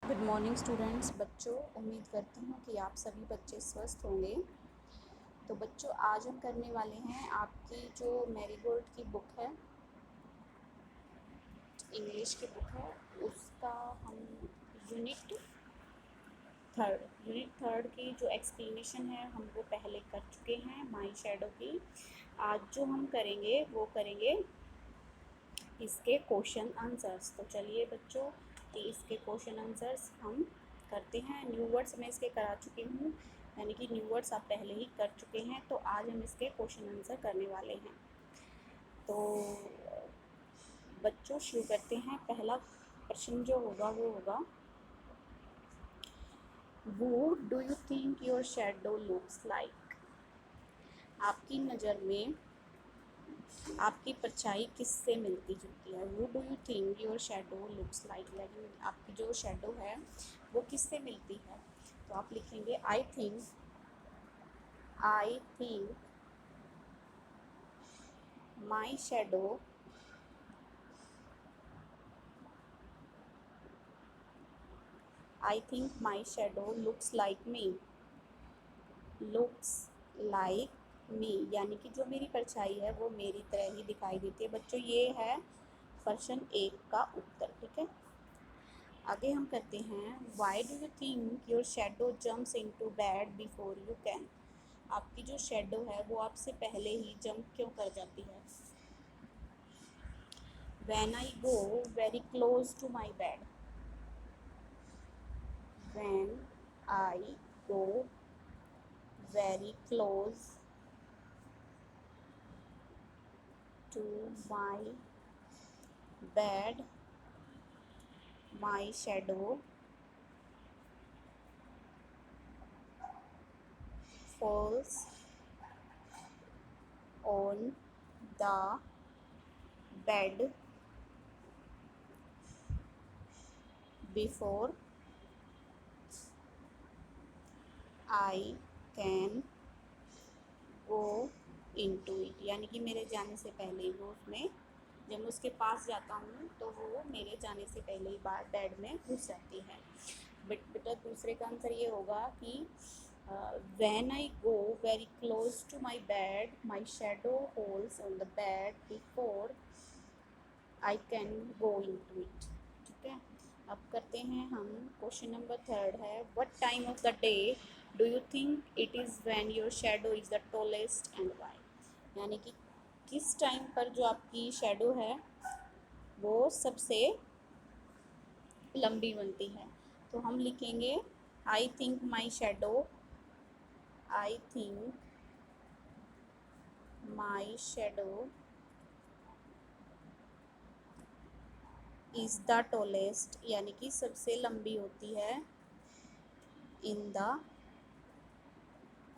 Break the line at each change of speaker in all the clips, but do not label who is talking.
Good morning students. बच्चों, उम्मीद करती हूँ कि आप सभी बच्चे स्वस्थ होंगे। तो बच्चों, आज हम करने वाले हैं आपकी जो मैरीगोल्ड की बुक है, इंग्लिश की बुक है, उसका हम यूनिट थर्ड की जो एक्सप्लेनेशन है हम वो पहले कर चुके हैं, माई शैडो की। आज जो हम करेंगे वो करेंगे इसके क्वेश्चन आंसर्स। तो चलिए बच्चों, इसके क्वेश्चन आंसर्स हम करते हैं। न्यू वर्ड्स मैं इसके करा चुकी हूँ, यानी कि न्यू वर्ड्स आप पहले ही कर चुके हैं। तो आज हम इसके क्वेश्चन आंसर करने वाले हैं। तो बच्चों शुरू करते हैं। पहला प्रश्न जो होगा वो होगा, वो do you think your shadow looks like? आपकी नज़र में आपकी परछाई किससे मिलती जुलती है? वो do you think your shadow looks like, लेकिन आपकी जो शैडो है वो किससे मिलती है? तो आप लिखेंगे I think my shadow I think my shadow looks like me. Looks like me यानी कि जो मेरी परछाई है वो मेरी तरह ही दिखाई देती है। बच्चों, ये है प्रश्न 1 का उत्तर। ठीक है, आगे हम करते हैं, why do you think your shadow jumps into bed before you can? आपकी जो शेडो है वो आपसे पहले ही जंप क्यों कर जाती है? When I go very close to my bed. When I go very close to my bed, my shadow falls on the bed before I can go into it। यानी कि मेरे जाने से पहले ही वो उसमें, जब मैं उसके पास जाता हूँ तो वो मेरे जाने से पहले ही बाहर बेड में घुस जाती है। बेटा दूसरे का आंसर ये होगा कि when I go very close to my bed my shadow holes on the bed before I can go into it. ठीक है, अब करते हैं हम क्वेश्चन नंबर 3 है, what time of the day do you think it is when your shadow is the tallest and why? यानी कि किस टाइम पर जो आपकी शेडो है वो सबसे लंबी बनती है? तो हम लिखेंगे I think my shadow is the tallest, यानी कि सबसे लंबी होती है इन द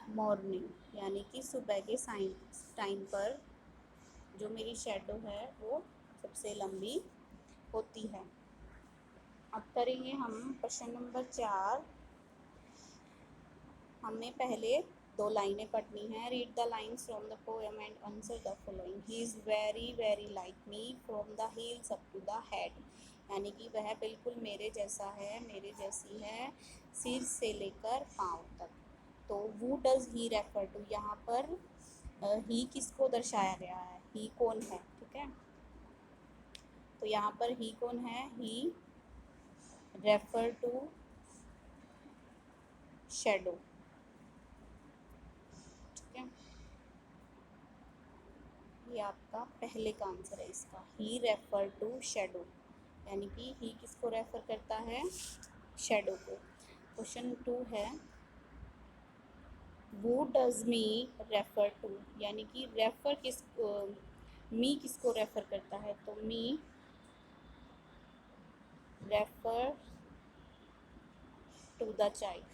मॉर्निंग, यानी कि सुबह के टाइम पर जो मेरी शेडो है वो सबसे लंबी होती है। अब करेंगे हम प्रश्न नंबर 4। हमें पहले 2 लाइनें पढ़नी है। Read the lines from the poem and answer the following. He is very very like me from the heels up to the head, यानी कि वह बिल्कुल मेरे जैसा है, मेरे जैसी है सिर से लेकर पाँव तक। तो वो डज़ ही रेफर टू, यहाँ पर ही किसको दर्शाया गया है? ही कौन है? ठीक है, तो यहाँ पर ही कौन है? ही रेफर टू शेडो। ठीक है, ये आपका पहले का आंसर है इसका, ही रेफर टू शेडो, यानी कि ही किसको रेफर करता है? शेडो को। क्वेश्चन 2 है, वो डज मी रेफर टू, यानी कि रेफर मी किसको रेफर करता है? तो मी रेफर टू द चाइल्ड,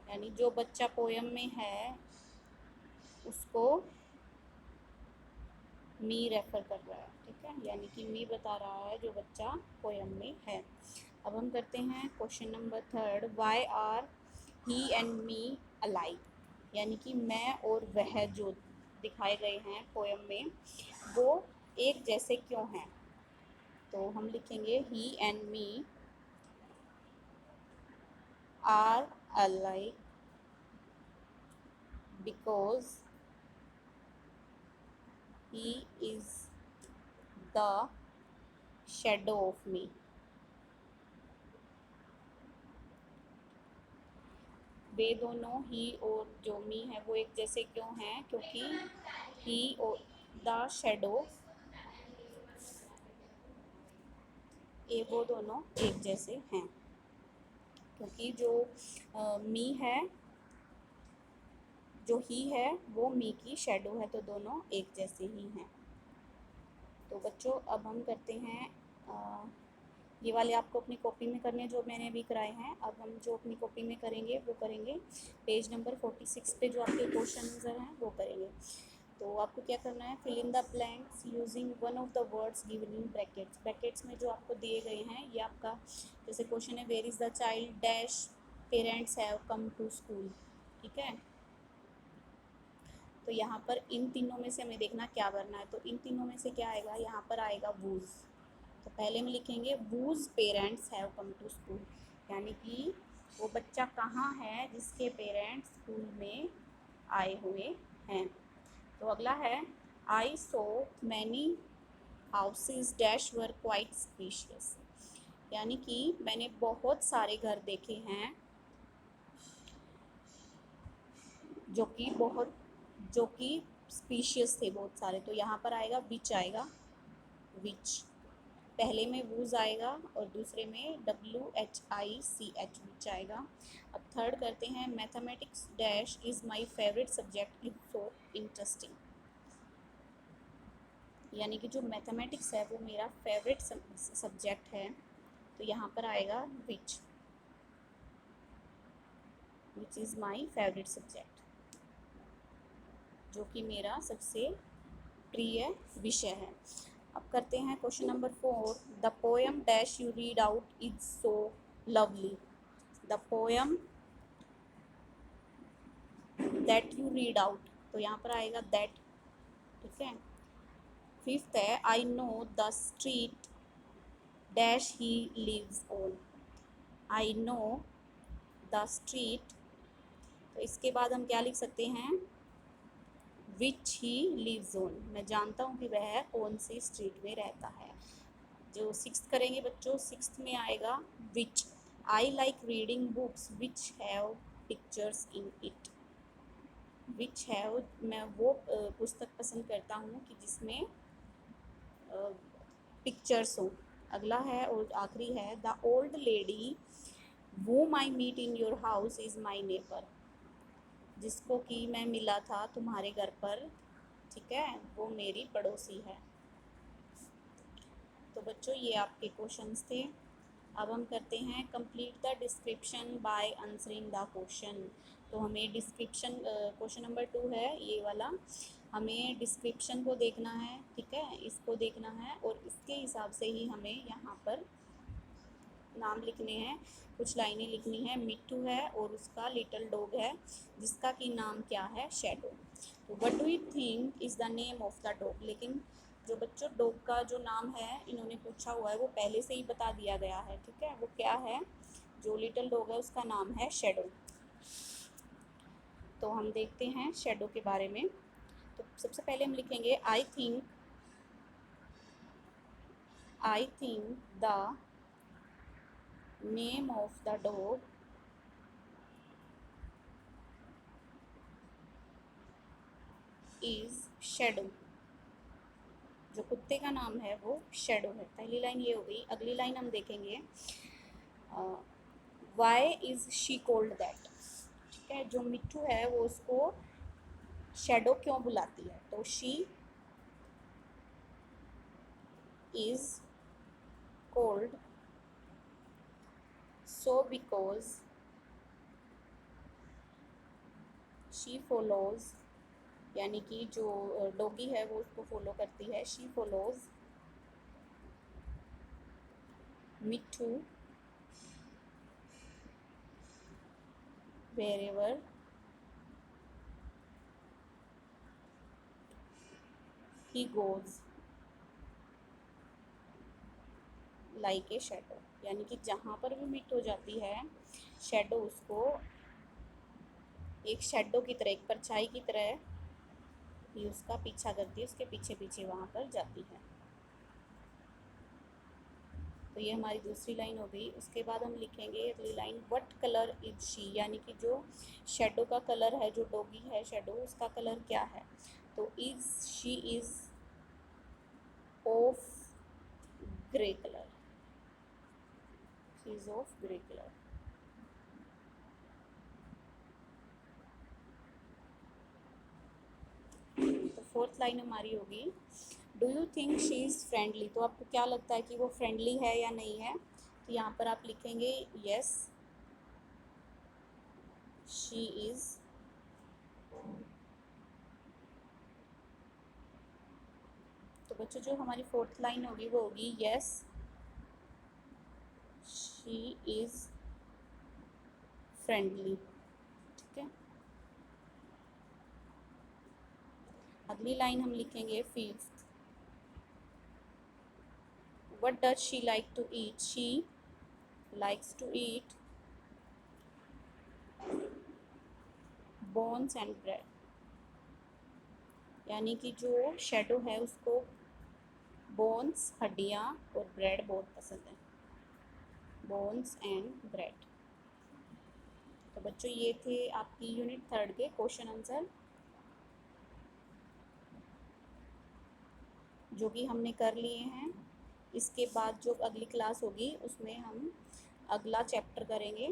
यानी जो बच्चा पोयम में है उसको मी रेफर कर रहा है। ठीक है, यानी कि मी बता रहा है जो बच्चा पोयम में है। अब हम करते हैं question number 3, why are he and me alike? यानी कि मैं और वह जो दिखाए गए हैं पोयम में वो एक जैसे क्यों हैं? तो हम लिखेंगे he and me are alike because he is the shadow of me. वे दोनों ही और जो मी है वो एक जैसे क्यों हैं, क्योंकि ही और द शेडो, ये वो दोनों एक जैसे हैं, क्योंकि जो मी है, जो ही है वो मी की शेडो है, तो दोनों एक जैसे ही हैं। तो बच्चों अब हम करते हैं ये वाले आपको अपनी कॉपी में करने जो मैंने अभी कराए हैं। अब हम जो अपनी कॉपी में करेंगे वो करेंगे पेज नंबर 46 पे जो आपके क्वेश्चन आंसर हैं वो करेंगे। तो आपको क्या करना है, fill in the blanks using one of the words given in brackets. Brackets में जो आपको दिए गए हैं ये आपका जैसे क्वेश्चन है, where is the child dash parents have come to school. ठीक है, तो यहाँ पर इन तीनों में से हमें देखना क्या भरना है। तो इन तीनों में से क्या आएगा, यहाँ पर आएगा वूज। तो पहले हम लिखेंगे whose parents have come to school, यानी कि वो बच्चा कहाँ है जिसके पेरेंट्स स्कूल में आए हुए हैं। तो अगला है I saw many houses dash were quite spacious, यानी कि मैंने बहुत सारे घर देखे हैं जो कि स्पीशियस थे, बहुत सारे। तो यहाँ पर आएगा विच, आएगा विच, पहले में वूज आएगा और दूसरे में WHICH विच आएगा। अब थर्ड करते हैं, mathematics dash is my favourite subject is so interesting, यानी कि जो मैथमेटिक्स है वो मेरा फेवरेट सब्जेक्ट है। तो यहाँ पर आएगा which is my favourite subject, जो कि मेरा सबसे प्रिय विषय है। अब करते हैं question number 4, the poem dash you read out is so lovely. The poem that you read out, तो यहाँ पर आएगा दैट। ठीक है, फिफ्थ है, I know the street dash he lives on. I know the street, तो इसके बाद हम क्या लिख सकते हैं, विच ही लिव्स ऑन, मैं जानता हूँ कि वह कौन सी स्ट्रीट में रहता है। जो सिक्स्थ करेंगे बच्चों, सिक्स्थ में आएगा which. I like reading books which have pictures in it. Which have, मैं वो पुस्तक पसंद करता हूँ कि जिसमें पिक्चर्स हो। अगला है और आखिरी है, the old lady whom I meet in your house is my neighbor। जिसको कि मैं मिला था तुम्हारे घर पर, ठीक है, वो मेरी पड़ोसी है। तो बच्चों ये आपके क्वेश्चंस थे। अब हम करते हैं complete the description by answering the question. तो हमें डिस्क्रिप्शन, क्वेश्चन नंबर 2 है ये वाला, हमें डिस्क्रिप्शन को देखना है। ठीक है, इसको देखना है और इसके हिसाब से ही हमें यहाँ पर नाम लिखने हैं, कुछ लाइनें लिखनी है। मिट्टू है और उसका लिटिल डॉग है जिसका कि नाम क्या है, शैडो। तो what do you think is the name of the dog, लेकिन जो बच्चों डॉग का जो नाम है इन्होंने पूछा हुआ है वो पहले से ही बता दिया गया है। ठीक है, वो क्या है, जो लिटिल डॉग है उसका नाम है शैडो। तो हम देखते हैं शैडो के बारे में। तो सबसे पहले हम लिखेंगे I think the name of the dog is shadow. जो कुत्ते का नाम है वो शैडो है। पहली लाइन ये हो गई। अगली लाइन हम देखेंगे, why is she called that. ठीक है, जो मिट्टू है वो उसको शैडो क्यों बुलाती है, तो she is cold so because she follows, यानी कि जो डॉगी है वो उसको फॉलो करती है। She follows Mittu wherever he goes। Like a shadow, यानी कि जहाँ पर भी मीट हो जाती है शेडो उसको एक शेडो की तरह, एक परछाई की तरह ही उसका पीछा करती है, उसके पीछे पीछे वहाँ पर जाती है। तो ये हमारी दूसरी लाइन हो गई। उसके बाद हम लिखेंगे अगली line, what colour is she, यानी कि जो शेडो का कलर है, जो डॉगी है शेडो, उसका कलर क्या है। तो is she is of grey colour, she is of grey colour. तो फोर्थ लाइन हमारी होगी, do you think she is friendly, तो आपको क्या लगता है कि वो फ्रेंडली है या नहीं है। तो यहाँ पर आप लिखेंगे यस शी इज़ तो बच्चों जो हमारी फोर्थ लाइन होगी वो होगी यस शी इज़ फ्रेंडली। ठीक है, अगली लाइन हम लिखेंगे fifth, what does she like to eat, she likes to eat bones and bread, यानी कि जो शेडो है उसको बोन्स हड्डियाँ और ब्रेड बहुत पसंद है, बोन्स एंड ब्रेड। तो बच्चों ये थे आपकी यूनिट 3 के क्वेश्चन आंसर जो कि हमने कर लिए हैं। इसके बाद जो अगली क्लास होगी उसमें हम अगला चैप्टर करेंगे